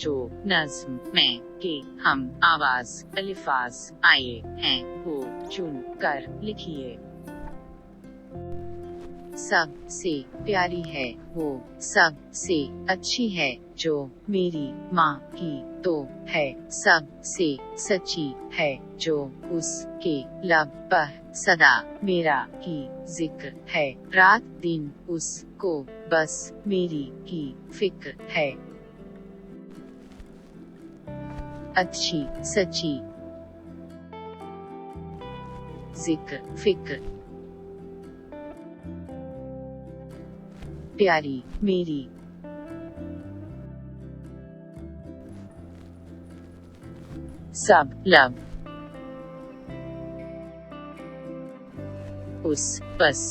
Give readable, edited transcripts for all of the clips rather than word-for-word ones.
जो, नज्म, मैं, के, हम, आवाज, अलिफाज आए हैं, वो, चुन कर लिखिए। सब से प्यारी है वो, सब से अच्छी है जो, मेरी माँ की तो है, सब से सच्ची है जो, उसके लब पर सदा मेरा ही जिक्र है, रात दिन उसको बस मेरी ही फिक्र है। अच्छी सच्ची, जिक्र फिक्र, प्यारी मेरी, सब लब, उस बस,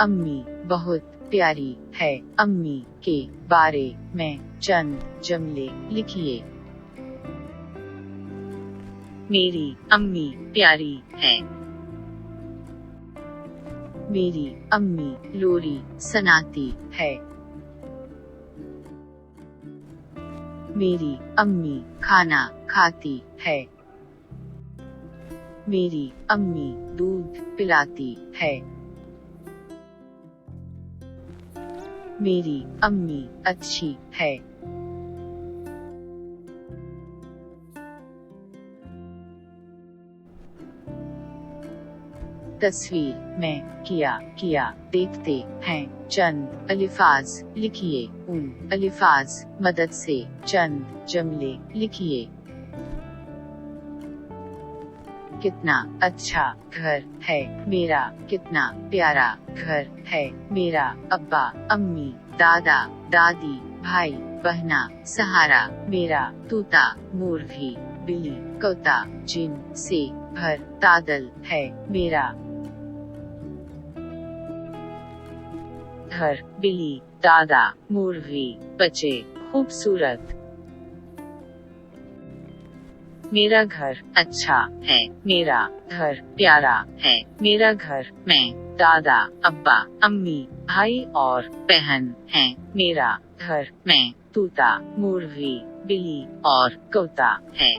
अम्मी बहुत प्यारी है, अम्मी के बारे में चंद जुमले लिखिए। मेरी अम्मी प्यारी है, मेरी अम्मी लोरी सुनाती है, मेरी अम्मी खाना खाती है, मेरी अम्मी दूध पिलाती है, मेरी अम्मी अच्छी है। तस्वीर में किया देखते हैं, चंद अलिफाज लिखिए, उन अलिफाज मदद से चंद जुमले लिखिए। कितना अच्छा घर है मेरा, कितना प्यारा घर है मेरा, अब्बा अम्मी दादा दादी भाई बहना सहारा मेरा, तूता मुर्गी बिल्ली कौता जिन से भर तादल है मेरा, घर बिल्ली दादा मुर्गी बच्चे खूबसूरत, मेरा घर अच्छा है, मेरा घर प्यारा है, मेरा घर मैं दादा अब्बा अम्मी भाई और बहन हैं, मेरा घर मैं तूता मुर्गी बिल्ली और कौता है।